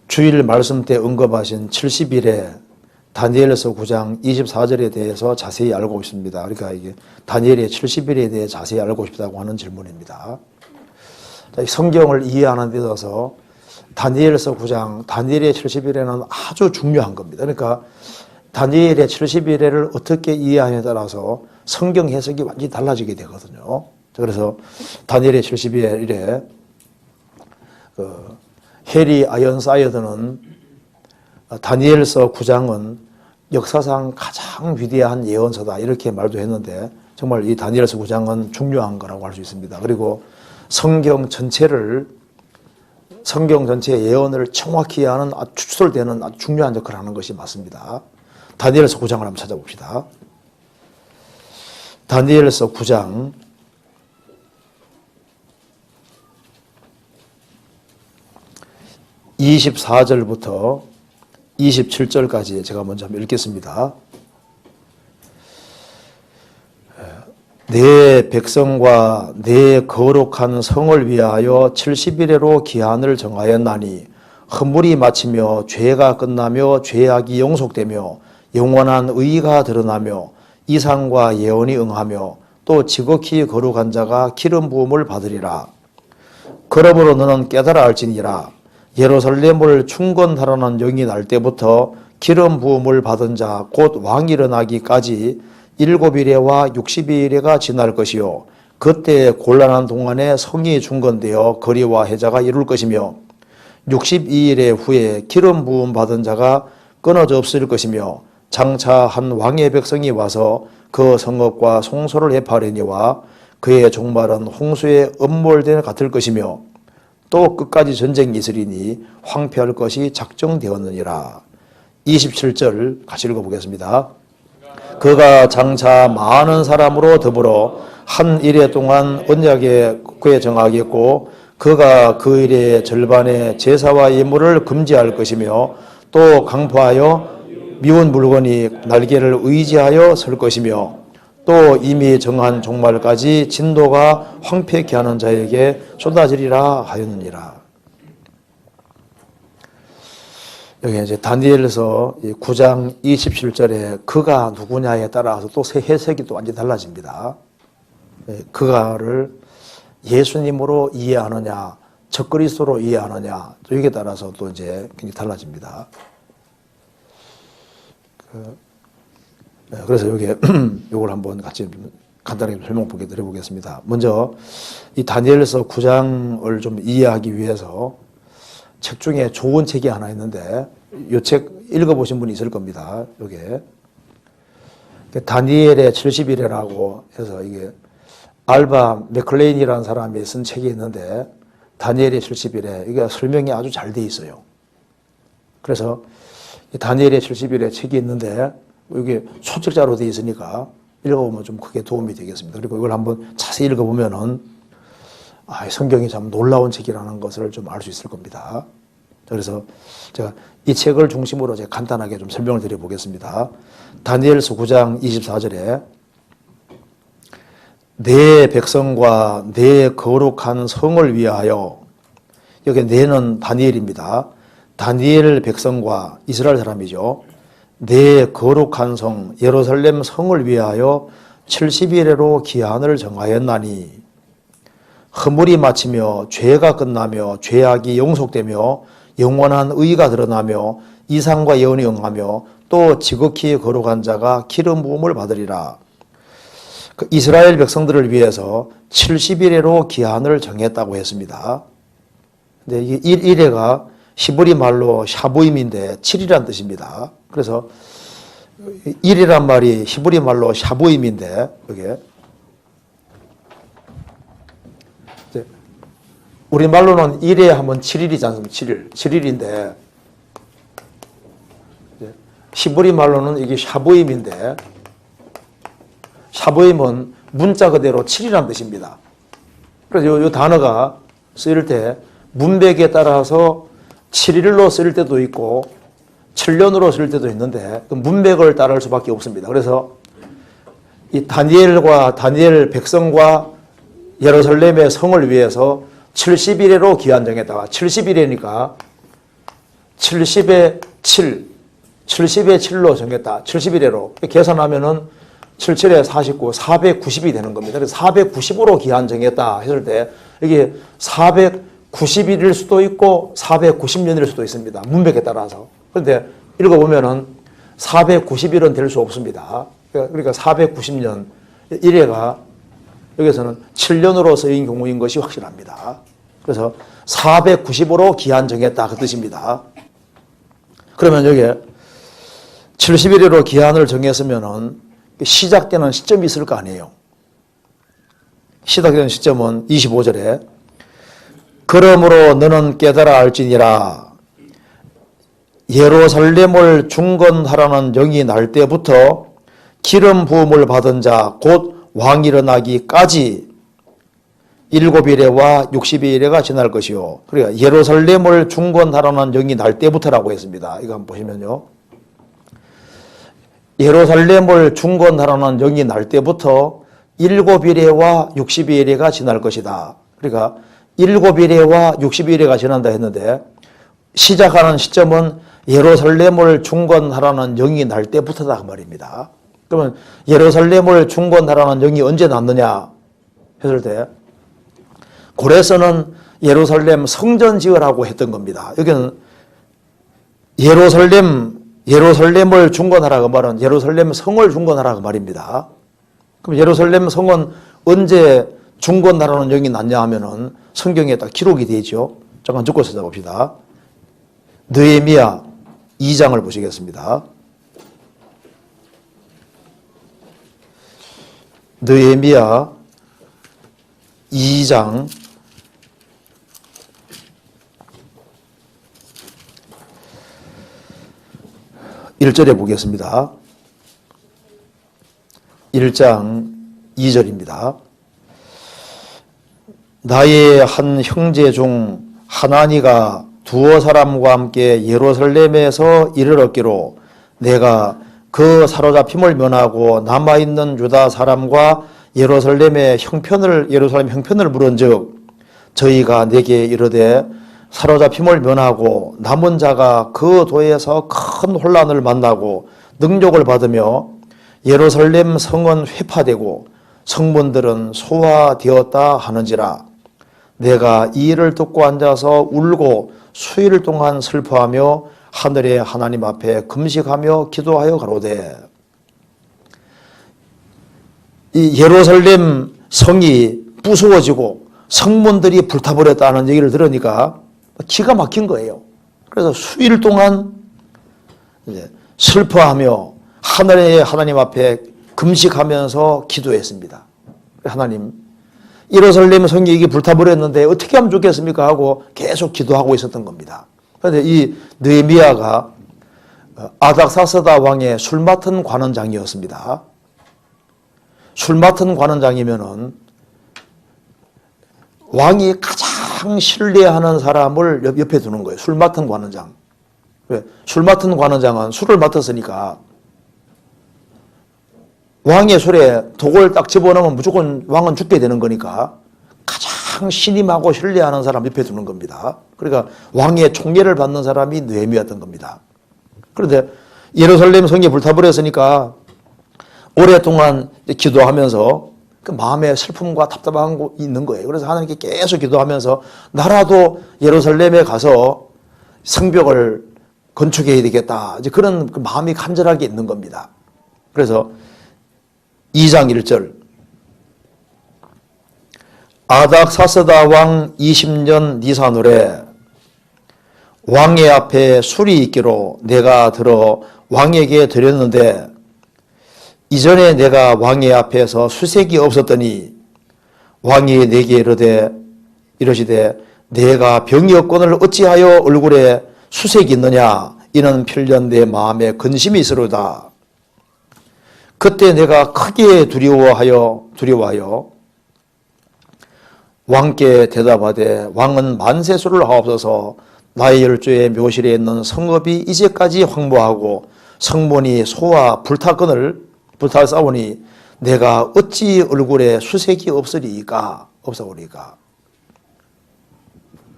주일 말씀 때 언급하신 70일에 다니엘서 9장 24절에 대해서 자세히 알고 있습니다. 그러니까 이게 다니엘의 70일에 대해 자세히 알고 싶다고 하는 질문입니다. 성경을 이해하는 데 있어서 다니엘서 9장, 다니엘의 70일에는 아주 중요한 겁니다. 그러니까 다니엘의 70일을 어떻게 이해하냐에 따라서 성경 해석이 완전히 달라지게 되거든요. 그래서 다니엘의 70일에 해리 아연사이더는 다니엘서 9장은 역사상 가장 위대한 예언서다 이렇게 말도 했는데 정말 이 다니엘서 9장은 중요한 거라고 할 수 있습니다. 그리고 성경 전체의 예언을 정확히 하는 추출되는 아주 중요한 역할을 하는 것이 맞습니다. 다니엘서 9장을 한번 찾아봅시다. 다니엘서 9장 24절부터 27절까지 제가 먼저 한번 읽겠습니다. 내 백성과 내 거룩한 성을 위하여 70일에로 기한을 정하였나니 허물이 마치며 죄가 끝나며 죄악이 용속되며 영원한 의가 드러나며 이상과 예언이 응하며 또 지극히 거룩한 자가 기름 부음을 받으리라. 그러므로 너는 깨달아 알지니라. 예루살렘을 충건하라는 영이 날 때부터 기름 부음을 받은 자 곧 왕이 일어나기까지 7일에와 60일에가 지날 것이요 그때 곤란한 동안에 성이 중건되어 거리와 해자가 이룰 것이며 62일의 후에 기름 부음 받은 자가 끊어져 없을 것이며 장차 한 왕의 백성이 와서 그 성읍과 송소를 해파리니와 그의 종말은 홍수에 엄몰된 같을 것이며 또 끝까지 전쟁이 있으리니 황폐할 것이 작정되었느니라. 27절 같이 읽어보겠습니다. 그가 장차 많은 사람으로 더불어 한 일해 동안 언약에 그에 정하겠고 그가 그 일의 절반의 제사와 예물을 금지할 것이며 또 강포하여 미운 물건이 날개를 의지하여 설 것이며 또 이미 정한 종말까지 진도가 황폐케 하는 자에게 쏟아지리라 하였느니라. 여기 이제 다니엘서 9장 27절에 그가 누구냐에 따라서 또 새 해석이 또 완전히 달라집니다. 그가를 예수님으로 이해하느냐, 적그리스도로 이해하느냐, 여기에 따라서 또 이제 굉장히 달라집니다. 그래서 여기에 이걸 한번 같이 간단하게 설명 드려보겠습니다. 먼저 이 다니엘서 9장을 좀 이해하기 위해서 책 중에 좋은 책이 하나 있는데 이 책 읽어보신 분이 있을 겁니다. 이게 다니엘의 70일이라고 해서 이게 알바 맥클레인이라는 사람이 쓴 책이 있는데 다니엘의 70일에 이게 설명이 아주 잘 돼 있어요. 그래서 다니엘의 70일에 책이 있는데 이게 소책자로 되어 있으니까 읽어보면 좀 크게 도움이 되겠습니다. 그리고 이걸 한번 자세히 읽어보면은 성경이 참 놀라운 책이라는 것을 좀 알 수 있을 겁니다. 그래서 제가 이 책을 중심으로 제가 간단하게 좀 설명을 드려보겠습니다. 다니엘서 9장 24절에 내 백성과 내 거룩한 성을 위하여, 여기 내는 다니엘입니다. 다니엘 백성과 이스라엘 사람이죠. 내 거룩한 성 예루살렘 성을 위하여 70일에로 기한을 정하였나니 허물이 마치며 죄가 끝나며 죄악이 용속되며 영원한 의가 드러나며 이상과 예언이 응하며 또 지극히 거룩한 자가 기름 부음을 받으리라. 이스라엘 백성들을 위해서 70일에로 기한을 정했다고 했습니다. 근데 이게 1일에가 히브리 말로 샤부임인데 7이라는 뜻입니다. 그래서 1이란 말이 히브리 말로 샤부임인데 그게 우리 말로는 1에 하면 7일이지 않습니까? 7일인데 히브리 말로는 이게 샤부임인데 샤부임은 문자 그대로 7이라는 뜻입니다. 그래서 이 단어가 쓰일 때 문맥에 따라서 7일로 쓸 때도 있고 7년으로 쓸 때도 있는데 그 문맥을 따를 수밖에 없습니다. 그래서 이 다니엘 백성과 예루살렘의 성을 위해서 70일에로 기한 정했다가 70일이니까 70에 7, 70에 7로 정했다. 70일에로 계산하면은 77에 49, 490이 되는 겁니다. 그래서 490으로 기한 정했다 했을 때 이게 490일일 수도 있고 490년일 수도 있습니다. 문맥에 따라서. 그런데 읽어보면은 490일은 될 수 없습니다. 그러니까 490년 1회가 여기서는 7년으로 쓰인 경우인 것이 확실합니다. 그래서 490으로 기한 정했다 그 뜻입니다. 그러면 여기에 70일으로 기한을 정했으면은 시작되는 시점이 있을 거 아니에요. 시작되는 시점은 25절에 그러므로 너는 깨달아 알지니라 예루살렘을 중건하라는 영이 날 때부터 기름 부음을 받은 자 곧 왕이 일어나기까지 7일에와 60일에가 지날 것이요. 그러니까 예루살렘을 중건하라는 영이 날 때부터라고 했습니다. 이거 한번 보시면요. 예루살렘을 중건하라는 영이 날 때부터 7일에와 60일에가 지날 것이다. 그러니까 7일에와 60일에가 지난다 했는데 시작하는 시점은 예루살렘을 중건하라는 영이 날 때부터다 그 말입니다. 그러면 예루살렘을 중건하라는 영이 언제 났느냐 했을 때 고레서는 예루살렘 성전 지으라고 했던 겁니다. 여기는 예루살렘을 중건하라 그 말은 예루살렘 성을 중건하라 그 말입니다. 그럼 예루살렘 성은 언제 중건하라는 영이 났냐 하면은 성경에 딱 기록이 되죠. 잠깐 적고 찾아봅시다. 느헤미야 2장을 보시겠습니다. 느헤미야 2장 1절에 보겠습니다. 1장 2절입니다. 나의 한 형제 중 하나니가 두어 사람과 함께 예루살렘에서 이를 얻기로 내가 그 사로잡힘을 면하고 남아있는 유다 사람과 예루살렘 형편을 물은즉 저희가 내게 이르되 사로잡힘을 면하고 남은 자가 그 도에서 큰 혼란을 만나고 능욕을 받으며 예루살렘 성은 회파되고 성문들은 소화되었다 하는지라 내가 이 일을 듣고 앉아서 울고 수일 동안 슬퍼하며 하늘의 하나님 앞에 금식하며 기도하여 가로되 이 예루살렘 성이 부수어지고 성문들이 불타버렸다는 얘기를 들으니까 기가 막힌 거예요. 그래서 수일 동안 이제 슬퍼하며 하늘의 하나님 앞에 금식하면서 기도했습니다. 하나님, 예루살렘 성이 이게 불타버렸는데 어떻게 하면 좋겠습니까? 하고 계속 기도하고 있었던 겁니다. 그런데 이 느헤미야가 아닥사스다 왕의 술 맡은 관원장이었습니다. 술 맡은 관원장이면은 왕이 가장 신뢰하는 사람을 옆에 두는 거예요. 술 맡은 관원장. 왜? 술 맡은 관원장은 술을 맡았으니까 왕의 술에 독을 딱 집어넣으면 무조건 왕은 죽게 되는 거니까 가장 신임하고 신뢰하는 사람 옆에 두는 겁니다. 그러니까 왕의 총애를 받는 사람이 느헤미야였던 겁니다. 그런데 예루살렘 성이 불타버렸으니까 오랫동안 기도하면서 그 마음에 슬픔과 답답한 거 있는 거예요. 그래서 하나님께 계속 기도하면서 나라도 예루살렘에 가서 성벽을 건축해야 되겠다. 이제 그런 그 마음이 간절하게 있는 겁니다. 그래서 2장 1절 아닥사스다 왕 20년 니산월에 왕의 앞에 술이 있기로 내가 들어 왕에게 드렸는데 이전에 내가 왕의 앞에서 수색이 없었더니 왕이 내게 이르시되 내가 병이 없거늘 어찌하여 얼굴에 수색이 있느냐 이는 필연 내 마음에 근심이 있으로다. 그때 내가 크게 두려워하여 왕께 대답하되 왕은 만세수를 하옵소서. 나의 열조의 묘실에 있는 성읍이 이제까지 황무하고 성문이 소와 불타싸우니 내가 어찌 얼굴에 수색이 없으리까.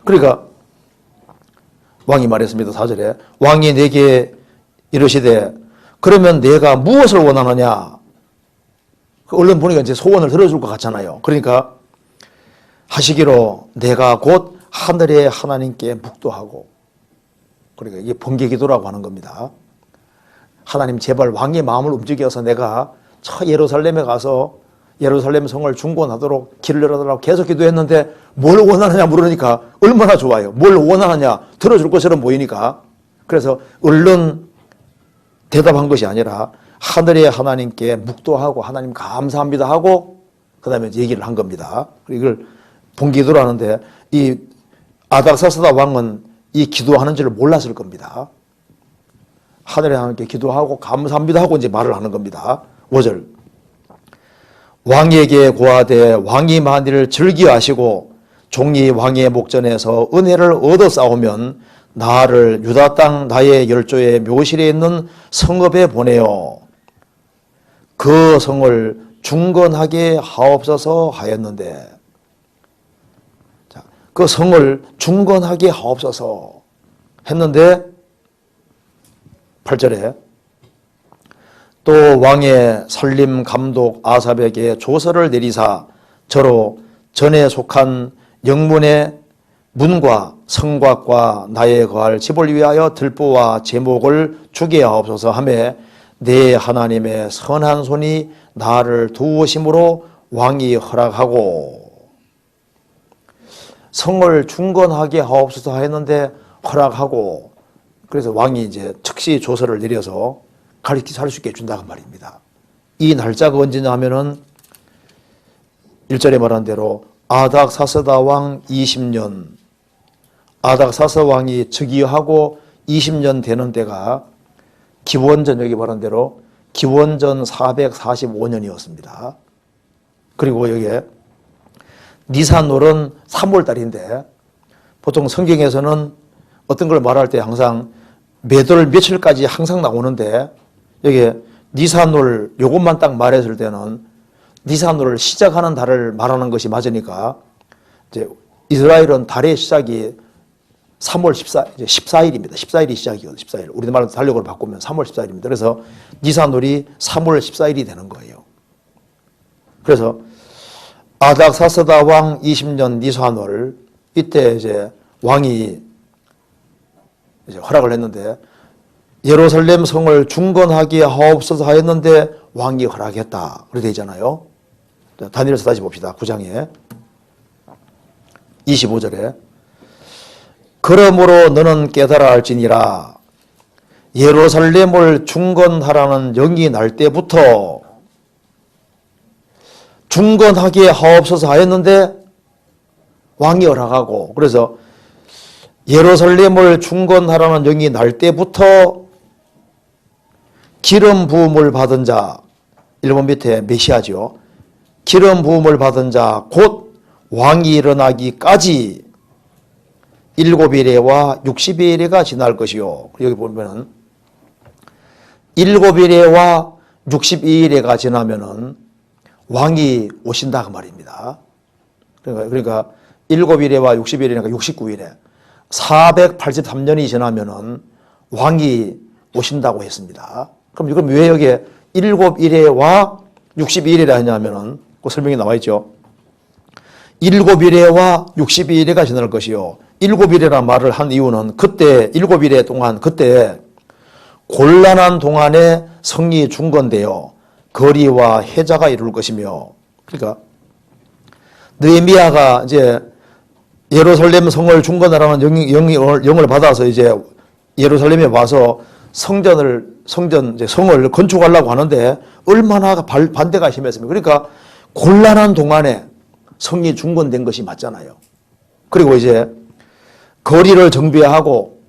그러니까 왕이 말했습니다. 4절에 왕이 내게 이르시되 그러면 내가 무엇을 원하느냐. 얼른 보니까 이제 소원을 들어줄 것 같잖아요. 그러니까 하시기로 내가 곧 하늘의 하나님께 묵도하고, 그러니까 이게 번개기도라고 하는 겁니다. 하나님 제발 왕의 마음을 움직여서 내가 저 예루살렘에 가서 예루살렘 성을 중건하도록 길을 열어달라고 계속 기도했는데 뭘 원하느냐 물으니까 얼마나 좋아요. 뭘 원하느냐 들어줄 것처럼 보이니까. 그래서 얼른 대답한 것이 아니라 하늘의 하나님께 묵도하고 하나님 감사합니다 하고 그 다음에 얘기를 한 겁니다. 이걸 본기도를 하는데 이 아닥사스다 왕은 이 기도하는 줄 몰랐을 겁니다. 하늘의 하나님께 기도하고 감사합니다 하고 이제 말을 하는 겁니다. 5절 왕에게 고하되 왕이 만일 즐기하시고 종이 왕의 목전에서 은혜를 얻어 싸우면 나를 유다 땅 나의 열조의 묘실에 있는 성읍에 보내어 그 성을 중건하게 하옵소서 하였는데, 자, 그 성을 중건하게 하옵소서 했는데 8절에 또 왕의 살림 감독 아삽에게 조서를 내리사 저로 전에 속한 영문의 문과 성곽과 나의 거할 집을 위하여 들보와 제목을 주게 하옵소서 하매 내 하나님의 선한 손이 나를 도우심으로 왕이 허락하고, 성을 중건하게 하옵소서 했는데 허락하고, 그래서 왕이 이제 즉시 조서를 내려서 가르치게 할 수 있게 해준다고 말입니다. 이 날짜가 언제냐 하면은 1절에 말한 대로 아닥사스다 왕 20년, 아닥사스 왕이 즉위하고 20년 되는 때가 기원전, 여기 말한 대로 기원전 445년이었습니다. 그리고 여기에 니산월은 3월달인데 보통 성경에서는 어떤 걸 말할 때 항상 매달 며칠까지 항상 나오는데 여기 니산월 요것만 딱 말했을 때는 니산월을 시작하는 달을 말하는 것이 맞으니까 이제 이스라엘은 달의 시작이 3월 14일입니다. 14일이 시작이거든요. 14일. 우리말로 달력으로 바꾸면 3월 14일입니다. 그래서 니산월이 3월 14일이 되는 거예요. 그래서 아닥사스다 왕 20년 니산월, 이때 이제 왕이 이제 허락을 했는데 예루살렘 성을 중건하게 하옵소서 하였는데 왕이 허락했다. 그렇게 되잖아요. 다니엘서 다시 봅시다. 9장에 25절에 그러므로 너는 깨달아 알지니라 예루살렘을 중건하라는 영이 날 때부터 중건하게 하옵소서 하였는데 왕이 허락하고, 그래서 예루살렘을 중건하라는 영이 날 때부터 기름 부음을 받은 자, 1번 밑에 메시아죠. 기름 부음을 받은 자 곧 왕이 일어나기까지 7일에와 60일에가 지날 것이요. 여기 보면은 7일에와 62일에가 지나면은 왕이 오신다 그 말입니다. 그러니까 7일에와 60일이니까 69일에 483년이 지나면은 왕이 오신다고 했습니다. 그럼 왜 여기에 7일에와 62일이라 하냐면은 그 설명이 나와 있죠. 7일에와 62일에가 지날 것이요. 7일이라는 말을 한 이유는 그때 7일 동안 그때 곤란한 동안에 성이 중건되어 거리와 해자가 이룰 것이며, 그러니까 느헤미야가 이제 예루살렘 성을 중건하라는 영을 받아서 이제 예루살렘에 와서 성을 건축하려고 하는데 얼마나 반대가 심했습니까? 그러니까 곤란한 동안에 성이 중건된 것이 맞잖아요. 그리고 이제 거리를 정비하고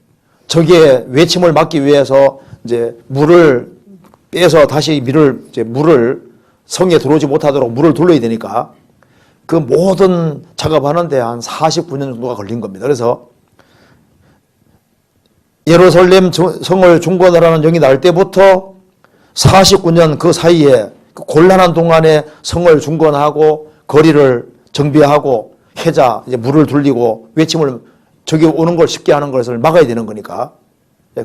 적의 외침을 막기 위해서 이제 물을 빼서 다시 물을 성에 들어오지 못하도록 물을 둘러야 되니까 그 모든 작업하는데 한 49년 정도가 걸린 겁니다. 그래서 예루살렘 성을 중건하라는 영이 날 때부터 49년 그 사이에 그 곤란한 동안에 성을 중건하고 거리를 정비하고 해자, 이제 물을 돌리고 외침을 저기 오는 걸 쉽게 하는 것을 막아야 되는 거니까.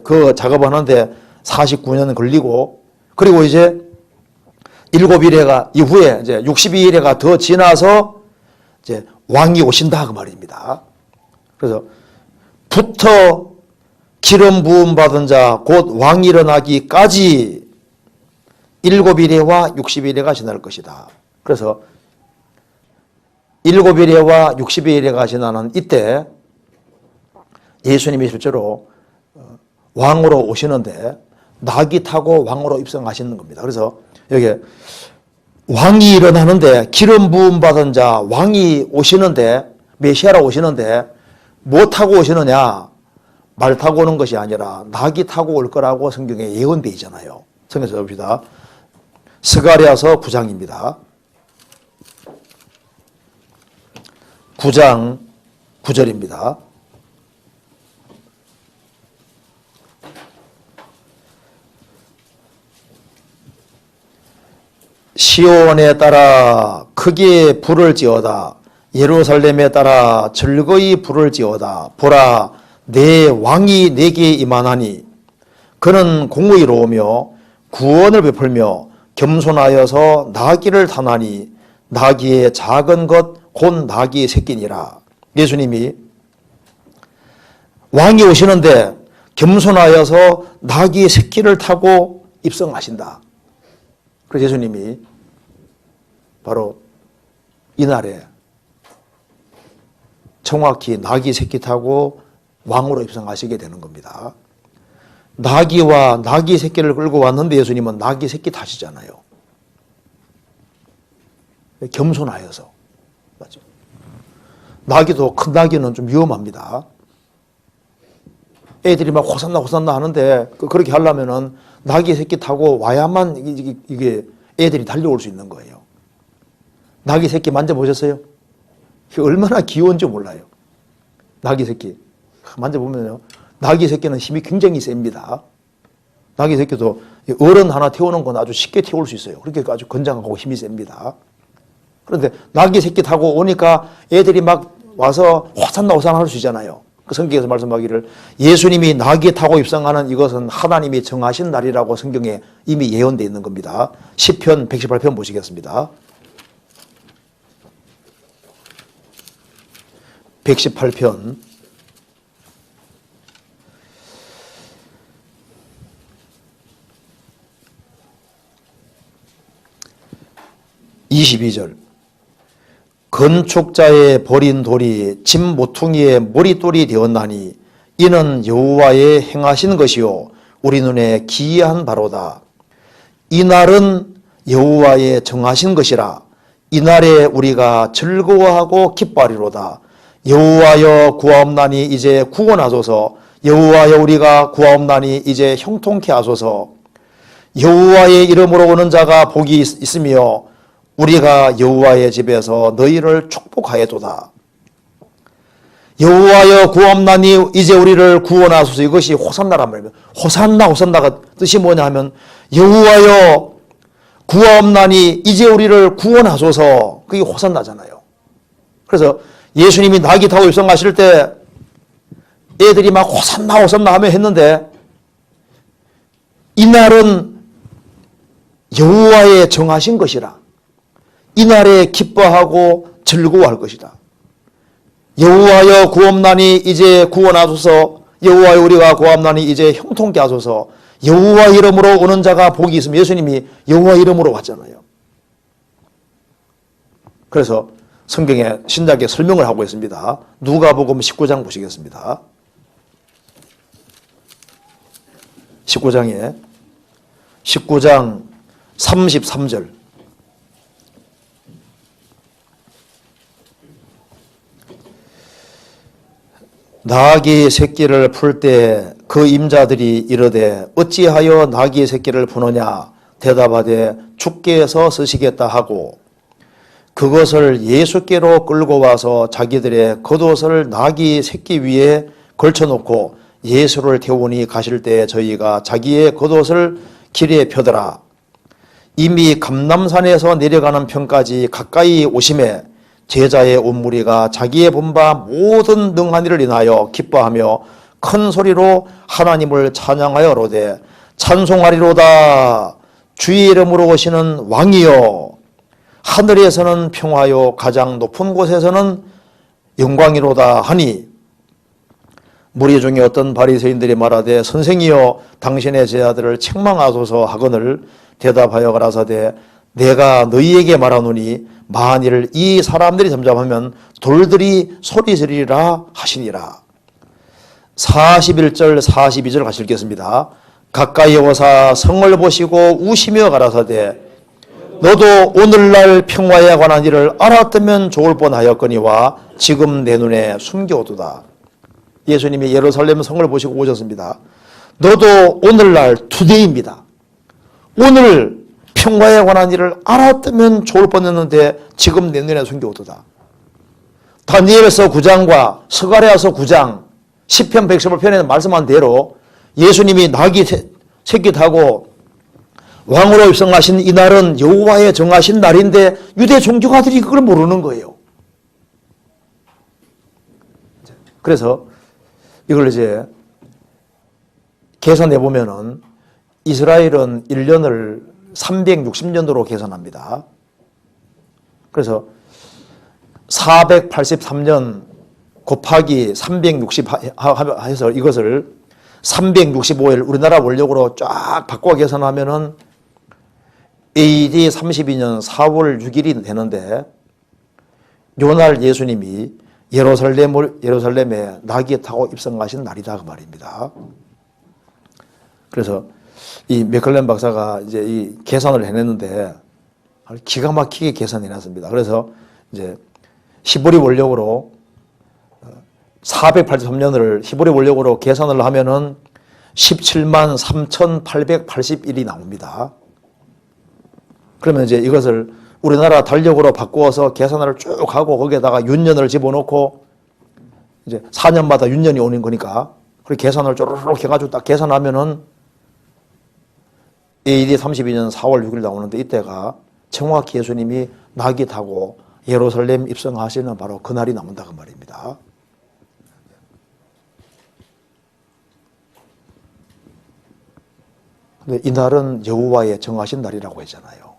그 작업을 하는데 49년 걸리고, 그리고 이제 7일해가 이후에 이제 62일해가 더 지나서 이제 왕이 오신다 그 말입니다. 그래서 부터 기름 부음 받은 자 곧 왕이 일어나기까지 7일해와 60일해가 지날 것이다. 그래서 7일해와 60일해가 지나는 이때 예수님이 실제로 왕으로 오시는데 나귀 타고 왕으로 입성하시는 겁니다. 그래서 여기 왕이 일어나는데 기름 부음 받은 자 왕이 오시는데 메시아로 오시는데 뭐 타고 오시느냐? 말 타고 오는 것이 아니라 나귀 타고 올 거라고 성경에 예언되어 있잖아요. 성경에서 봅시다. 스가랴서 9장입니다. 9장 9절입니다. 시온에 따라 크게 불을 지어다. 예루살렘에 따라 즐거이 불을 지어다. 보라, 내 왕이 내게 임하나니 그는 공의로우며 구원을 베풀며 겸손하여서 나귀를 타나니 나귀의 작은 것 곧 나귀의 새끼니라. 예수님이 왕이 오시는데 겸손하여서 나귀의 새끼를 타고 입성하신다. 그래서 예수님이 바로 이날에 정확히 나귀 새끼 타고 왕으로 입성하시게 되는 겁니다. 나귀와 나귀 새끼를 끌고 왔는데 예수님은 나귀 새끼 타시잖아요. 겸손하여서. 맞죠? 나귀도 큰 나귀는 좀 위험합니다. 애들이 막 호산나 호산나 하는데 그렇게 하려면은 나귀 새끼 타고 와야만 이게 애들이 달려올 수 있는 거예요. 나귀 새끼 만져보셨어요? 얼마나 귀여운지 몰라요. 나귀 새끼. 만져보면요. 나귀 새끼는 힘이 굉장히 셉니다. 나귀 새끼도 어른 하나 태우는 건 아주 쉽게 태울 수 있어요. 그렇게 아주 건장하고 힘이 셉니다. 그런데 나귀 새끼 타고 오니까 애들이 막 와서 호산나 호산나 할 수 있잖아요. 그 성경에서 말씀하기를 예수님이 나귀 타고 입성하는 이것은 하나님이 정하신 날이라고 성경에 이미 예언되어 있는 겁니다. 시편 118편 보시겠습니다. 118편 22절 건축자의 버린 돌이 집 모퉁이의 머릿돌이 되었나니 이는 여호와의 행하신 것이요 우리 눈에 기이한 바로다. 이 날은 여호와의 정하신 것이라 이날에 우리가 즐거워하고 기뻐하리로다. 여호와여 구하옵나니 이제 구원하소서. 여호와여 우리가 구하옵나니 이제 형통케 하소서. 여호와의 이름으로 오는 자가 복이 있으며 우리가 여호와의 집에서 너희를 축복하였도다. 여호와여 구하옵나니 이제 우리를 구원하소서. 이것이 호산나란 말이에요. 호산나 호산나가 뜻이 뭐냐 하면 여호와여 구하옵나니 이제 우리를 구원하소서. 그게 호산나잖아요. 그래서 예수님이 나귀 타고 입성하실 때 애들이 막 호산나 호산나 하며 했는데 이날은 여호와의 정하신 것이라. 이날에 기뻐하고 즐거워할 것이다. 여호와여 구하옵나니 이제 구원하소서. 여호와여 우리가 구하옵나니 이제 형통케 하소서. 여호와 이름으로 오는 자가 복이 있으면 예수님이 여호와 이름으로 왔잖아요. 그래서 성경에 신약에 설명을 하고 있습니다. 누가복음 19장 보시겠습니다. 19장 33절 나귀 새끼를 풀 때 그 임자들이 이르되 어찌하여 나귀 새끼를 푸느냐 대답하되 주께서 쓰시겠다 하고 그것을 예수께로 끌고 와서 자기들의 겉옷을 나귀 새끼 위에 걸쳐놓고 예수를 태우니 가실 때 저희가 자기의 겉옷을 길에 펴더라. 이미 감람산에서 내려가는 편까지 가까이 오심에 제자의 온 무리가 자기의 본바 모든 능한 일을 인하여 기뻐하며 큰 소리로 하나님을 찬양하여로되 찬송하리로다. 주의 이름으로 오시는 왕이여, 하늘에서는 평화요 가장 높은 곳에서는 영광이로다 하니, 무리 중에 어떤 바리새인들이 말하되 선생이여 당신의 제자들을 책망하소서 하거늘 대답하여 가라사대 내가 너희에게 말하노니 만일 이 사람들이 잠잠하면 돌들이 소리 지르리라 하시니라. 41절 42절 같이 읽겠습니다. 가까이 오사 성을 보시고 우시며 가라사대 너도 오늘날 평화에 관한 일을 알았다면 좋을 뻔하였거니와 지금 내 눈에 숨겨오도다. 예수님이 예루살렘 성을 보시고 오셨습니다. 너도 오늘날 투데이입니다. 오늘 평화에 관한 일을 알았다면 좋을 뻔했는데 지금 내 눈에 숨겨오도다. 다니엘서 9장과 스가랴서 9장 10편 115편에는 말씀한 대로 예수님이 나귀 새끼 타고 왕으로 입성하신 이날은 여호와의 정하신 날인데 유대 종교가들이 그걸 모르는 거예요. 그래서 이걸 이제 계산해 보면은 이스라엘은 1년을 360년도로 계산합니다. 그래서 483년 곱하기 360 해서 이것을 365일 우리나라 원력으로 쫙 바꿔 계산하면은 AD 32년 4월 6일이 되는데 요날 예수님이 예루살렘에 나귀 타고 입성하신 날이다 그 말입니다. 그래서 이 맥클렌 박사가 이제 이 계산을 해냈는데 기가 막히게 계산해놨습니다. 그래서 이제 히브리 원력으로 483년을 히브리 원력으로 계산을 하면은 17만 3,881이 나옵니다. 그러면 이제 이것을 우리나라 달력으로 바꾸어서 계산을 쭉 하고 거기에다가 윤년을 집어넣고 이제 4년마다 윤년이 오는 거니까 그렇게 계산을 쪼르륵 해가지고 딱 계산하면은 AD 32년 4월 6일 나오는데 이때가 정확히 예수님이 나귀 타고 예루살렘 입성하시는 바로 그날이 나온다 그 말입니다. 근데 이날은 여호와의 정하신 날이라고 했잖아요.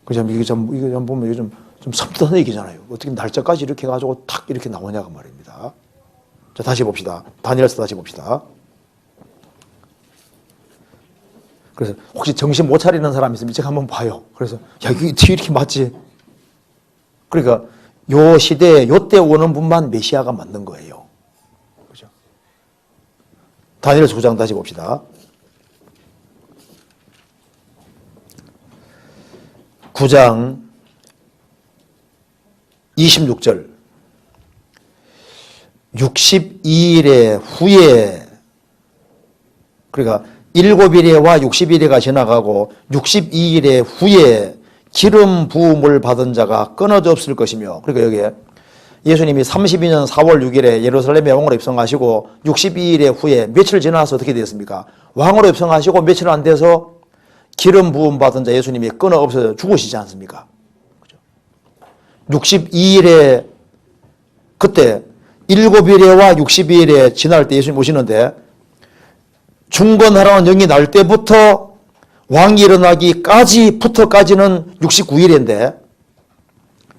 그죠? 이게 좀 보면 이게 좀 섬뜩한 얘기잖아요. 어떻게 날짜까지 이렇게 해가지고 탁 이렇게 나오냐고 말입니다. 자, 다시 봅시다. 다니엘서 다시 봅시다. 그래서 혹시 정신 못 차리는 사람 있으면 제가 한번 봐요. 그래서 야, 이게 어떻게 이렇게 맞지? 그러니까 요 시대에 요때 오는 분만 메시아가 맞는 거예요. 그죠? 다니엘서 9장 다시 봅시다. 9장 26절 62일의 후에 그러니까 7일에와 60일에가 지나가고 62일의 후에 기름 부음을 받은 자가 끊어져 없을 것이며 그러니까 여기에 예수님이 32년 4월 6일에 예루살렘에 왕으로 입성하시고 62일의 후에 며칠 지나서 어떻게 되었습니까? 왕으로 입성하시고 며칠 안 돼서 기름 부음 받은 자 예수님이 끊어 없어져 죽으시지 않습니까? 그죠? 62일에 그때 7일에와 62일에 지날 때 예수님 오시는데 중건하라는 영이 날 때부터 왕이 일어나기까지는 69일인데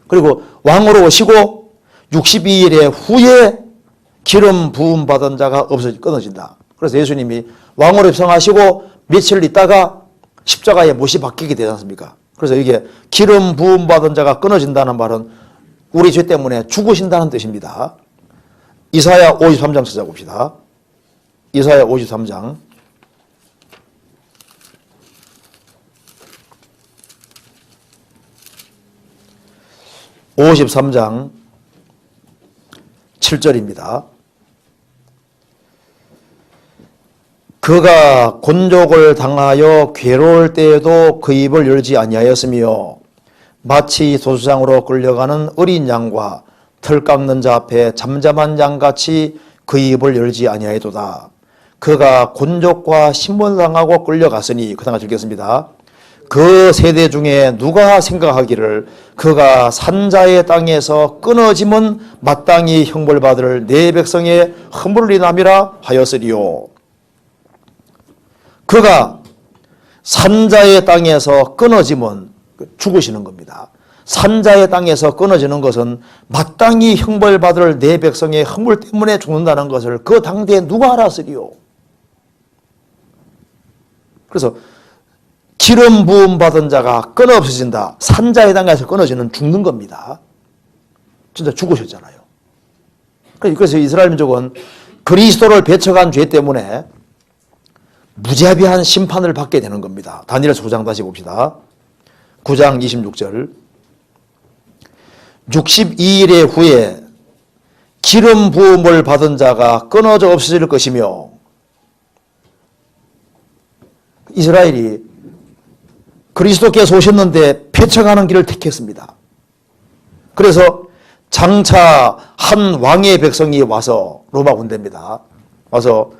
그리고 왕으로 오시고 62일의 후에 기름 부음 받은 자가 끊어진다. 그래서 예수님이 왕으로 입성하시고 며칠 있다가 십자가에 못이 박히게 되지 않습니까? 그래서 이게 기름 부음 받은 자가 끊어진다는 말은 우리 죄 때문에 죽으신다는 뜻입니다. 이사야 53장 찾아봅시다. 이사야 53장 53장 7절입니다. 그가 곤족을 당하여 괴로울 때에도 그 입을 열지 아니하였으며 마치 소수장으로 끌려가는 어린 양과 털 깎는 자 앞에 잠잠한 양같이 그 입을 열지 아니하였도다. 그가 곤족과 신문당하고 끌려갔으니 그 다음 읽겠습니다. 그 세대 중에 누가 생각하기를 그가 산자의 땅에서 끊어지면 마땅히 형벌받을 내 백성의 허물을 인함이라 하였으리요. 그가 산자의 땅에서 끊어지면 죽으시는 겁니다. 산자의 땅에서 끊어지는 것은 마땅히 형벌받을 내 백성의 허물 때문에 죽는다는 것을 그 당대에 누가 알았으리요. 그래서 기름 부음 받은 자가 끊어 없어진다. 산자의 땅에서 끊어지는 죽는 겁니다. 진짜 죽으셨잖아요. 그래서 이스라엘 민족은 그리스도를 배척한 죄 때문에 무자비한 심판을 받게 되는 겁니다. 다니엘서 9장 다시 봅시다. 9장 26절. 62일의 후에 기름 부음을 받은 자가 끊어져 없어질 것이며, 이스라엘이 그리스도께서 오셨는데 배척하는 길을 택했습니다. 그래서 장차 한 왕의 백성이 와서, 로마 군대입니다. 와서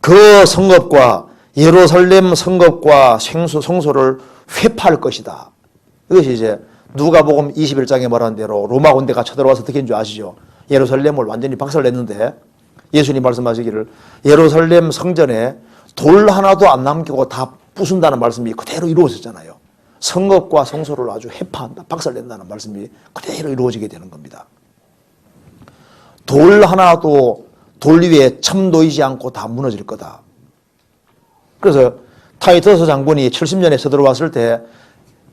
그 성읍과 예루살렘 성읍과 성소를 회파할 것이다. 이것이 이제 누가복음 21장에 말한 대로 로마 군대가 쳐들어와서 어떻게 했는 줄 아시죠? 예루살렘을 완전히 박살냈는데 예수님 말씀하시기를 예루살렘 성전에 돌 하나도 안 남기고 다 부순다는 말씀이 그대로 이루어졌잖아요. 성읍과 성소를 아주 회파한다, 박살낸다는 말씀이 그대로 이루어지게 되는 겁니다. 돌 하나도 돌 위에 첨 놓이지 않고 다 무너질 거다. 그래서 타이터스 장군이 70년에 서들어왔을 때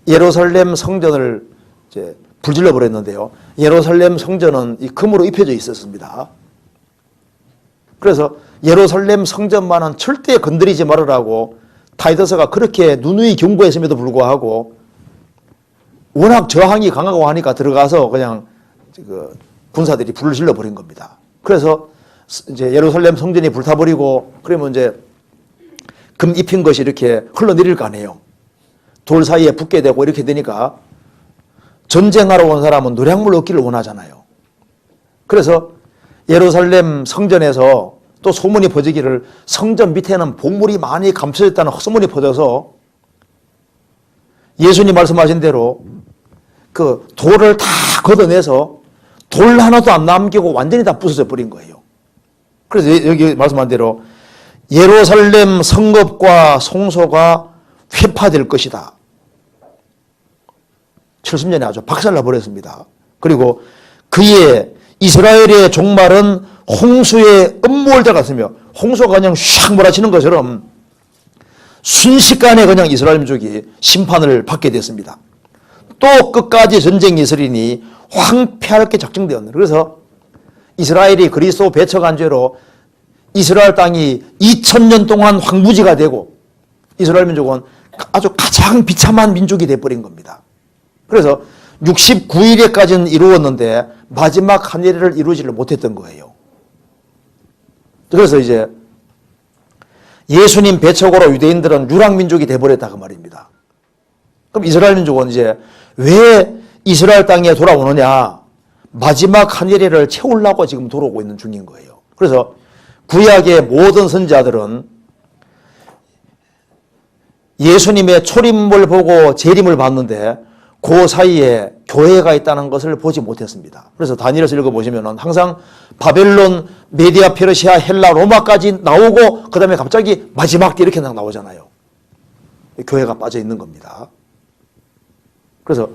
예루살렘 성전을 이제 불질러 버렸는데요. 예루살렘 성전은 이 금으로 입혀져 있었습니다. 그래서 예루살렘 성전만은 절대 건드리지 말으라고 타이터스가 그렇게 누누이 경고했음에도 불구하고 워낙 저항이 강하고 하니까 들어가서 그냥 그 군사들이 불을 질러 버린 겁니다. 그래서 이제 예루살렘 성전이 불타버리고, 그러면 이제 금 입힌 것이 이렇게 흘러내릴 거 아니에요. 돌 사이에 붙게 되고 이렇게 되니까 전쟁하러 온 사람은 노량물 얻기를 원하잖아요. 그래서 예루살렘 성전에서 또 소문이 퍼지기를 성전 밑에는 보물이 많이 감춰졌다는 소문이 퍼져서 예수님 말씀하신 대로 그 돌을 다 걷어내서 돌 하나도 안 남기고 완전히 다 부서져 버린 거예요. 그래서 여기 말씀한 대로 예루살렘 성읍과 성소가 회파될 것이다. 70년에 아주 박살나 버렸습니다. 그리고 그의 이스라엘의 종말은 홍수의 음모를 따랐으며, 홍수가 그냥 샥 몰아치는 것처럼 순식간에 그냥 이스라엘 민족이 심판을 받게 됐습니다. 또 끝까지 전쟁이 있으리니 황폐할 게 작정되었네. 그래서 이스라엘이 그리스도 배척한 죄로 이스라엘 땅이 2000년 동안 황무지가 되고 이스라엘 민족은 아주 가장 비참한 민족이 되어버린 겁니다. 그래서 69일에까지는 이루었는데 마지막 한 예를 이루지를 못했던 거예요. 그래서 이제 예수님 배척으로 유대인들은 유랑민족이 되어버렸다 그 말입니다. 그럼 이스라엘 민족은 이제 왜 이스라엘 땅에 돌아오느냐? 마지막 한 예를 채우려고 지금 돌아오고 있는 중인 거예요. 그래서 구약의 모든 선지자들은 예수님의 초림을 보고 재림을 봤는데 그 사이에 교회가 있다는 것을 보지 못했습니다. 그래서 다니엘서 읽어보시면 항상 바벨론, 메디아, 페르시아, 헬라, 로마까지 나오고 그 다음에 갑자기 마지막 때 이렇게 나오잖아요. 교회가 빠져 있는 겁니다. 그래서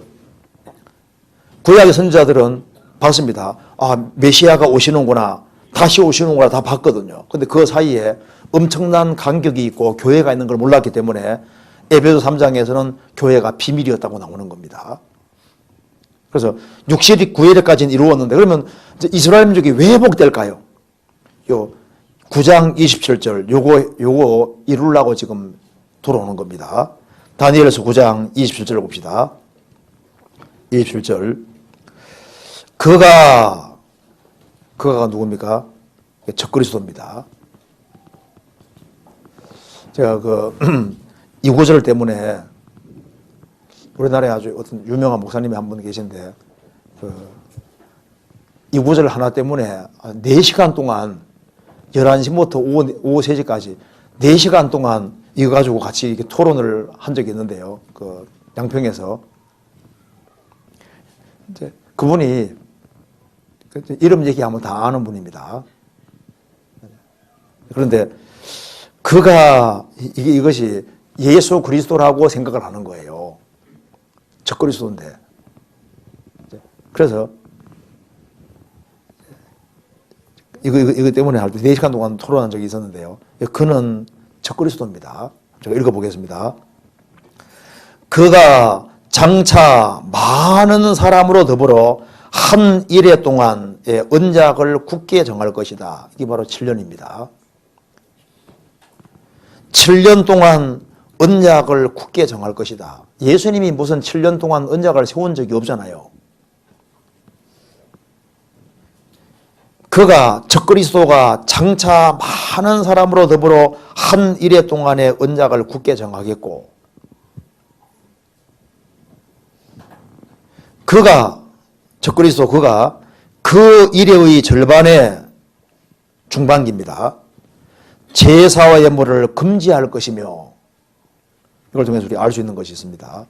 구약의 선지자들은 봤습니다. 아, 메시아가 오시는구나, 다시 오시는구나 다 봤거든요. 근데 그 사이에 엄청난 간격이 있고 교회가 있는 걸 몰랐기 때문에 에베소 3장에서는 교회가 비밀이었다고 나오는 겁니다. 그래서 69일까지는 이루었는데 그러면 이스라엘 민족이 왜 회복될까요? 요 9장 27절 요거 이루려고 지금 돌아오는 겁니다. 다니엘서 9장 27절을 봅시다. 27절. 그가 누굽니까? 적그리스도입니다. 제가 이 구절 때문에 우리나라에 아주 어떤 유명한 목사님이 한 분 계신데 이 구절 하나 때문에 4시간 동안 11시부터 오후 3시까지 4시간 동안 이거 가지고 같이 이렇게 토론을 한 적이 있는데요. 그 양평에서 이제 그분이 이름 얘기하면 다 아는 분입니다. 그런데 그가 이것이 예수 그리스도라고 생각을 하는 거예요. 적그리스도인데. 그래서 이거 때문에 할 때 4시간 동안 토론한 적이 있었는데요. 그는 적그리스도입니다. 제가 읽어보겠습니다. 그가 장차 많은 사람으로 더불어 한 일해 동안의 언약을 굳게 정할 것이다. 이게 바로 7년입니다. 7년 동안 언약을 굳게 정할 것이다. 예수님이 무슨 7년 동안 언약을 세운 적이 없잖아요. 그가 적그리스도가 장차 많은 사람으로 더불어 한 일해 동안의 언약을 굳게 정하겠고, 그가 적그리스도 그가 그 일해의 절반의 중반기입니다. 제사와 예물을 금지할 것이며, 이걸 통해서 우리 알 수 있는 것이 있습니다.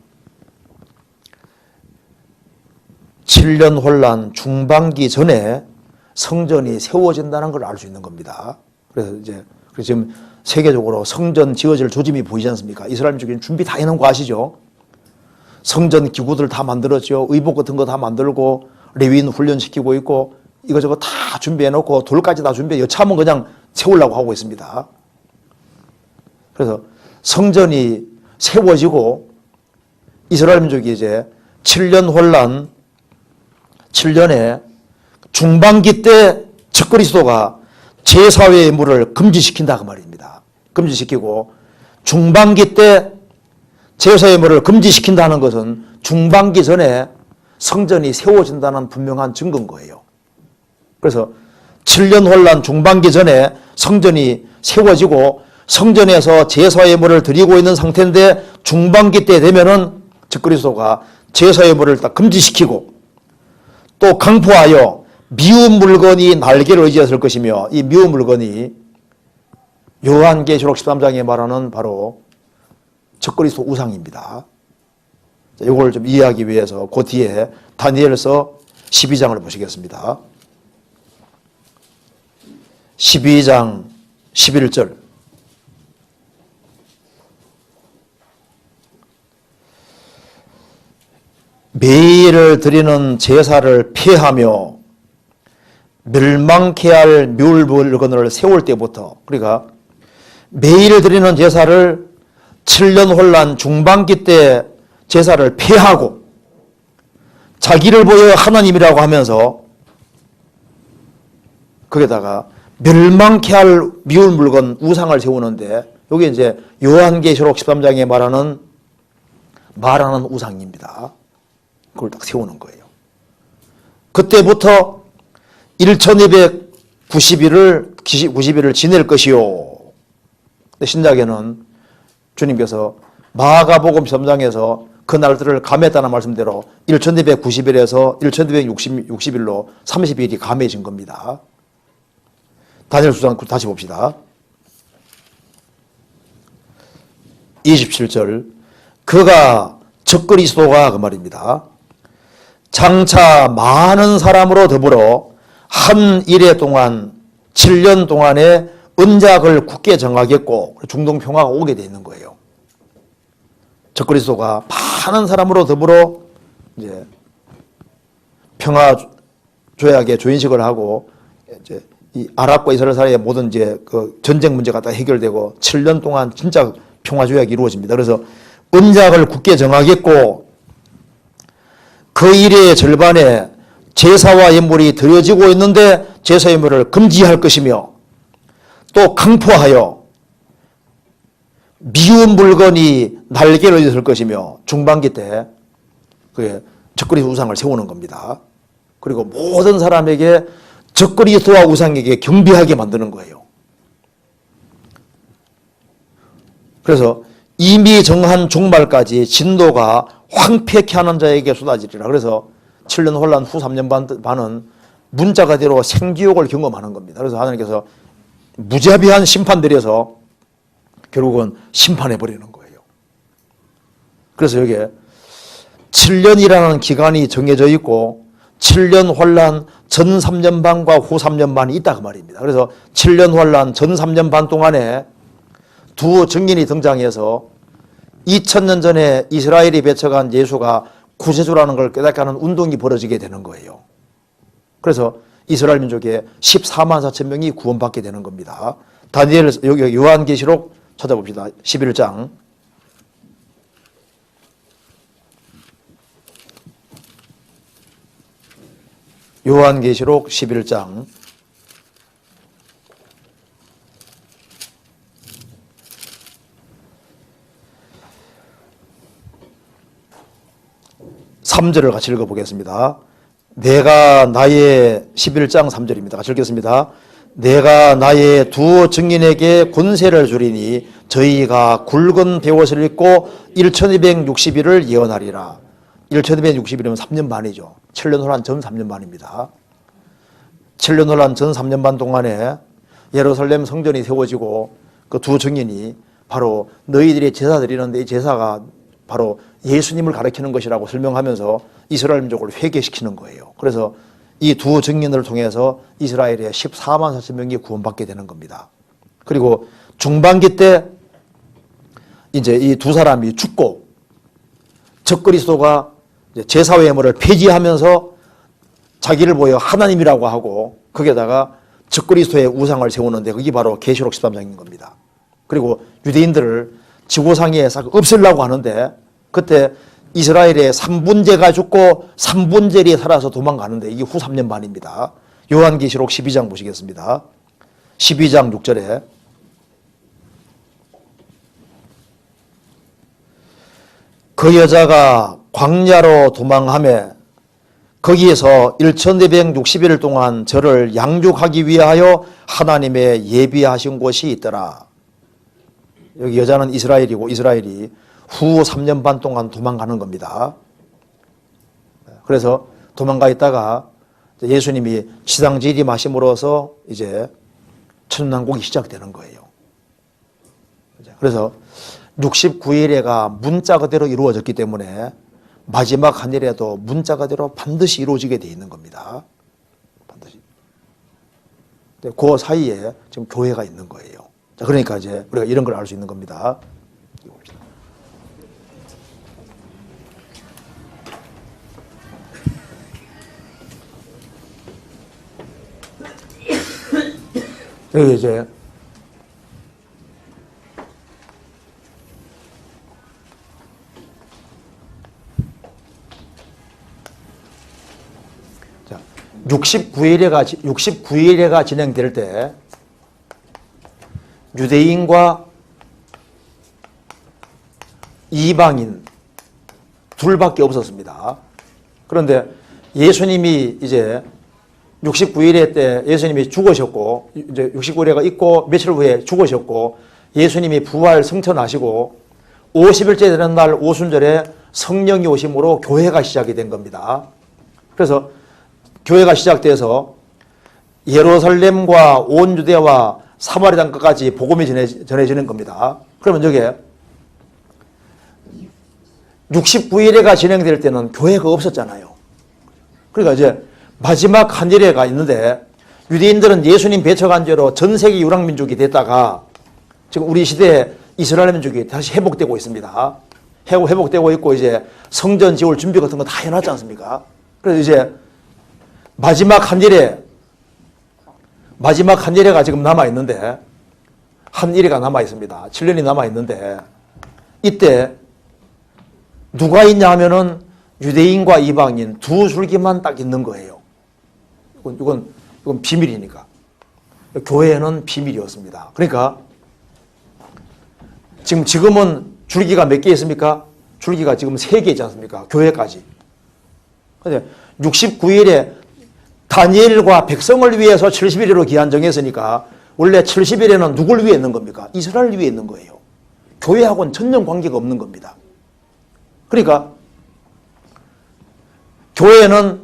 7년 혼란 중반기 전에 성전이 세워진다는 걸 알 수 있는 겁니다. 그래서 지금 세계적으로 성전 지어질 조짐이 보이지 않습니까? 이스라엘 쪽에는 준비 다 해놓은 거 아시죠? 성전 기구들 다 만들었죠. 의복 같은 거 다 만들고 레위인 훈련시키고 있고 이거저거 다 준비해놓고 돌까지 다 준비해 여차하면 그냥 세우려고 하고 있습니다. 그래서 성전이 세워지고 이스라엘 민족이 이제 7년 혼란 7년에 중반기 때 적그리스도가 제사의 예물을 금지시킨다 그 말입니다. 금지시키고 중반기 때 제사의 예물을 금지시킨다는 것은 중반기 전에 성전이 세워진다는 분명한 증거인 거예요. 그래서 7년 혼란 중반기 전에 성전이 세워지고 성전에서 제사 예물을 드리고 있는 상태인데 중반기 때 되면은 적그리스도가 제사 예물을 딱 금지시키고 또 강포하여 미운 물건이 날개를 의지했을 것이며 이 미운 물건이 요한계시록 13장에 말하는 바로 적그리스도 우상입니다. 이걸 좀 이해하기 위해서 그 뒤에 다니엘서 12장을 보시겠습니다. 12장 11절 매일을 드리는 제사를 피하며 멸망케 할 묘물 물건을 세울 때부터 그러니까 매일 드리는 제사를 7년 혼란 중반기 때 제사를 폐하고 자기를 보여 하나님이라고 하면서 거기다가 멸망케 할 미울 물건 우상을 세우는데 여기 이제 요한계시록 13장에 말하는 우상입니다. 그걸 딱 세우는 거예요. 그때부터 1290일을 지낼 것이요. 신약에는 주님께서 마가복음 3장에서 그 날들을 감했다는 말씀대로 1290일에서 1260일로 30일이 감해진 겁니다. 다니엘 수장 다시 봅시다. 27절 그가 적그리스도가 그 말입니다. 장차 많은 사람으로 더불어 한 일해 동안 7년 동안의 언약을 굳게 정하겠고 중동 평화가 오게 돼 있는 거예요. 적그리스도가 많은 사람으로 더불어 이제 평화 조약의 조인식을 하고 이제 이 아랍과 이스라엘 사이의 모든 이제 그 전쟁 문제가 다 해결되고 7년 동안 진짜 평화 조약이 이루어집니다. 그래서 언약을 굳게 정하겠고 그 일의 절반에 제사와 예물이 드려지고 있는데 제사 예물을 금지할 것이며 또 강포하여 미운 물건이 날개를 있을 것이며 중반기 때 그게 적그리스도 우상을 세우는 겁니다. 그리고 모든 사람에게 적그리스도와 우상에게 경배하게 만드는 거예요. 그래서 이미 정한 종말까지 진노가 황폐케 하는 자에게 쏟아지리라. 그래서 7년 혼란 후 3년 반은 문자가대로 생지옥을 경험하는 겁니다. 그래서 하나님께서 무자비한 심판 들여서 결국은 심판해버리는 거예요. 그래서 여기에 7년이라는 기간이 정해져 있고 7년 환란 전 3년 반과 후 3년 반이 있다 그 말입니다. 그래서 7년 환란 전 3년 반 동안에 두 증인이 등장해서 2000년 전에 이스라엘이 배척한 예수가 구세주라는 걸 깨닫게 하는 운동이 벌어지게 되는 거예요. 그래서 이스라엘 민족의 14만 4천 명이 구원받게 되는 겁니다. 다니엘, 여기 요한계시록 찾아봅시다. 11장. 요한계시록 11장. (3절을) 같이 읽어보겠습니다. 내가 나의 11장 3절입니다. 같이 읽겠습니다. 내가 나의 두 증인에게 권세를 주리니 저희가 굵은 베옷을 입고 1260일을 예언하리라. 1260일이면 3년 반이죠. 7년 혼란 전 3년 반입니다. 7년 혼란 전 3년 반 동안에 예루살렘 성전이 세워지고 그 두 증인이 바로 너희들이 제사 드리는데 이 제사가 바로 예수님을 가리키는 것이라고 설명하면서 이스라엘 민족을 회개시키는 거예요. 그래서 이 두 증인을 통해서 이스라엘의 14만 4천 명이 구원받게 되는 겁니다. 그리고 중반기 때 이제 이 두 사람이 죽고 적그리스도가 제사 회물을 폐지하면서 자기를 보여 하나님이라고 하고 거기에다가 적그리스도의 우상을 세우는데 그게 바로 계시록 13장인 겁니다. 그리고 유대인들을 지구상에 싹 없애려고 하는데 그때 이스라엘의 3분제가 죽고 3분절이 살아서 도망가는데 이게 후 3년 반입니다. 요한계시록 12장 보시겠습니다. 12장 6절에 그 여자가 광야로 도망하며 거기에서 1460일 동안 저를 양육하기 위하여 하나님의 예비하신 곳이 있더라. 여기 여자는 이스라엘이고 이스라엘이 후 3년 반 동안 도망가는 겁니다. 그래서 도망가 있다가 예수님이 지상지림하심으로써 이제 천년왕국이 시작되는 거예요. 그래서 69일에가 문자 그대로 이루어졌기 때문에 마지막 한 일에도 문자 그대로 반드시 이루어지게 돼 있는 겁니다. 반드시. 그 사이에 지금 교회가 있는 거예요. 자, 그러니까 이제 우리가 이런 걸 알 수 있는 겁니다. 여기 이제 자, 69일회가 진행될 때 유대인과 이방인 둘밖에 없었습니다. 그런데 예수님이 이제 69일회 때 예수님이 죽으셨고 이제 69일회가 있고 며칠 후에 죽으셨고 예수님이 부활 승천하시고 50일째 되는 날 오순절에 성령이 오심으로 교회가 시작이 된 겁니다. 그래서 교회가 시작돼서 예루살렘과 온 유대와 사마리아 땅까지 복음이 전해지는 겁니다. 그러면 저게 69일회가 진행될 때는 교회가 없었잖아요. 그러니까 이제 마지막 한 일회가 있는데 유대인들은 예수님 배척한 죄로 전 세계 유랑민족이 됐다가 지금 우리 시대에 이스라엘 민족이 다시 회복되고 있습니다. 회복되고 있고 이제 성전 지을 준비 같은 거 다 해놨지 않습니까? 그래서 이제 마지막 한 일회가 지금 남아있는데 한 일회가 남아있습니다. 7년이 남아있는데 이때 누가 있냐 하면은 유대인과 이방인 두 줄기만 딱 있는 거예요. 이건 비밀이니까. 교회는 비밀이었습니다. 그러니까 지금은 줄기가 몇 개 있습니까? 줄기가 지금 3개 있지 않습니까? 교회까지. 근데 69일에 다니엘과 백성을 위해서 70일으로 기한 정했으니까 원래 70일에는 누굴 위해 있는 겁니까? 이스라엘을 위해 있는 거예요. 교회하고는 전혀 관계가 없는 겁니다. 그러니까 교회는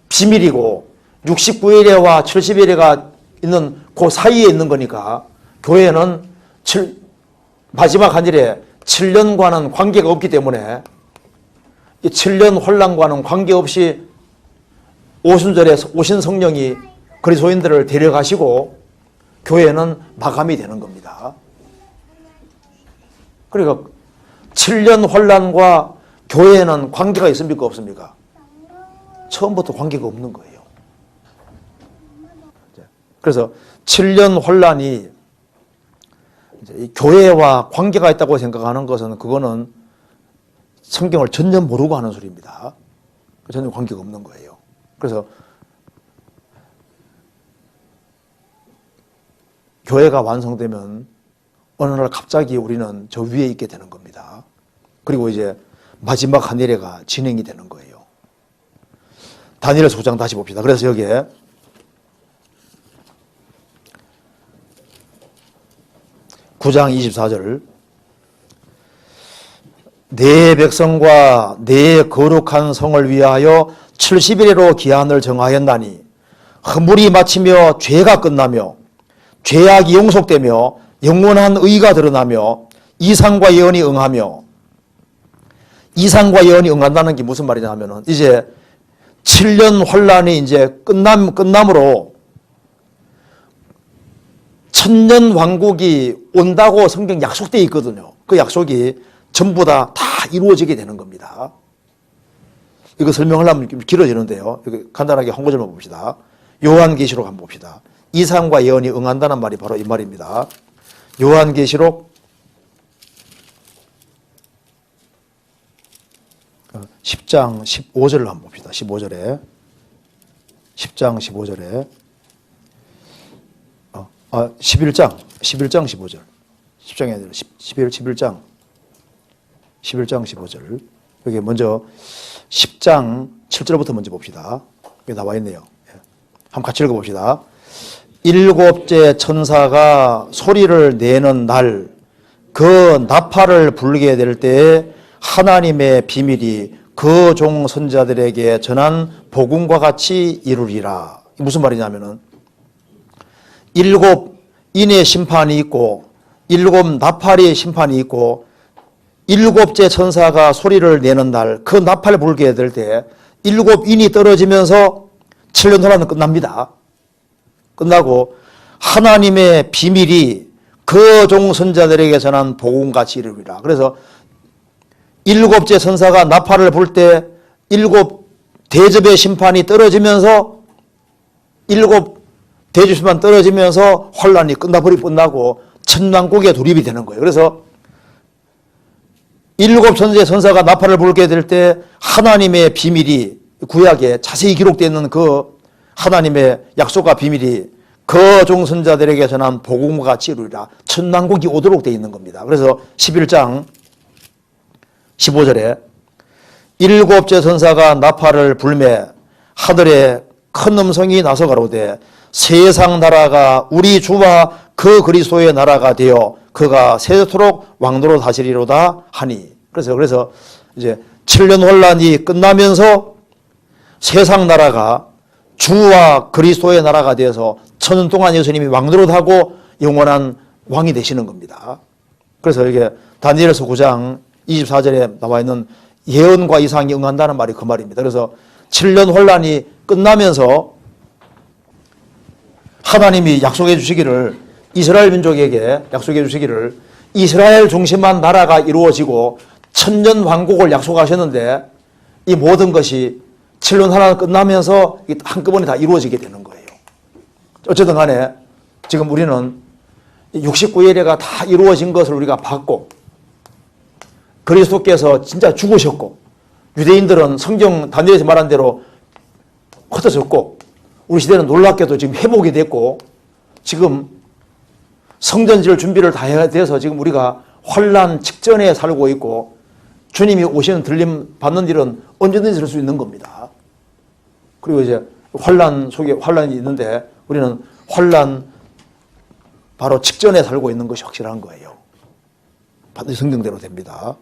비밀이고 69일회와 70일회가 있는 그 사이에 있는 거니까 교회는 마지막 한 일에 7년과는 관계가 없기 때문에 이 7년 혼란과는 관계없이 오순절에 오신 성령이 그리스도인들을 데려가시고 교회는 마감이 되는 겁니다. 그러니까 7년 혼란과 교회에는 관계가 있습니까? 없습니까? 처음부터 관계가 없는 거예요. 그래서 7년 혼란이 이제 교회와 관계가 있다고 생각하는 것은 그거는 성경을 전혀 모르고 하는 소리입니다. 전혀 관계가 없는 거예요. 그래서 교회가 완성되면 어느 날 갑자기 우리는 저 위에 있게 되는 겁니다. 그리고 이제 마지막 한 예례가 진행이 되는 거예요. 다니엘서 9장 다시 봅시다. 그래서 여기에 (9장 24절) 내 백성과 내 거룩한 성을 위하여 70일로 기한을 정하였나니 허물이 마치며 죄가 끝나며 죄악이 용속되며 영원한 의가 드러나며 이상과 예언이 응하며. 이상과 예언이 응한다는 게 무슨 말이냐 하면은 이제 7년 혼란이 이제 끝남으로 천년 왕국이 온다고 성경 약속되어 있거든요. 그 약속이 전부 다 이루어지게 되는 겁니다. 이거 설명하려면 길어지는데요. 여기 간단하게 한 구절만 봅시다. 요한계시록 한번 봅시다. 이상과 예언이 응한다는 말이 바로 이 말입니다. 요한계시록 10장 15절을 한번 봅시다. 15절에 10장 15절에 11장 15절 10장이 아니라 11장 15절. 여기 먼저 10장 7절부터 먼저 봅시다. 여기 나와 있네요. 한번 같이 읽어봅시다. 일곱째 천사가 소리를 내는 날, 그 나팔을 불게 될 때에 하나님의 비밀이 그 종 선자들에게 전한 복음과 같이 이루리라. 무슨 말이냐면은 일곱 인의 심판이 있고 일곱 나팔의 심판이 있고 일곱째 천사가 소리를 내는 날, 그 나팔을 불게 될 때 일곱 인이 떨어지면서 7년 혼란은 끝납니다. 끝나고 하나님의 비밀이 그 종 선자들에게 전한 복음같이 이루리라. 그래서 일곱째 천사가 나팔을 불 때 일곱 대접의 심판이 떨어지면서 일곱 대접 심판 떨어지면서 혼란이 끝나고 천왕국에 돌입이 되는 거예요. 그래서 일곱 천사의 천사가 나팔을 불게 될 때 하나님의 비밀이 구약에 자세히 기록되어 있는 그 하나님의 약속과 비밀이 그 종선자들에게 전한 복음과 같이 이루리라. 천왕국이 오도록 되어 있는 겁니다. 그래서 11장 15절에 일곱째 천사가 나팔을 불매 하늘에 큰 음성이 나서 가로되 세상 나라가 우리 주와 그 그리스도의 나라가 되어 그가 세세토록 왕노로 다스리로다 하니. 그래서 이제 7년 혼란이 끝나면서 세상 나라가 주와 그리스도의 나라가 되어서 천년 동안 예수님이 왕노릇하고 영원한 왕이 되시는 겁니다. 그래서 이게 다니엘서 9장 24절에 나와 있는 예언과 이상이 응한다는 말이 그 말입니다. 그래서 7년 혼란이 끝나면서 하나님이 약속해 주시기를, 이스라엘 민족에게 약속해 주시기를 이스라엘 중심한 나라가 이루어지고 천년 왕국을 약속하셨는데 이 모든 것이 7년 혼란 끝나면서 한꺼번에 다 이루어지게 되는 거예요. 어쨌든 간에 지금 우리는 69예례가 다 이루어진 것을 우리가 봤고 그리스도께서 진짜 죽으셨고 유대인들은 성경 다니엘에서 말한 대로 흩어졌고 우리 시대는 놀랍게도 지금 회복이 됐고 지금 성전 지을 준비를 다 해야 돼서 지금 우리가 환난 직전에 살고 있고 주님이 오시는 들림 받는 일은 언제든지 있을 수 있는 겁니다. 그리고 이제 환난 속에 환난이 있는데 우리는 환난 바로 직전에 살고 있는 것이 확실한 거예요. 반드시 성경대로 됩니다.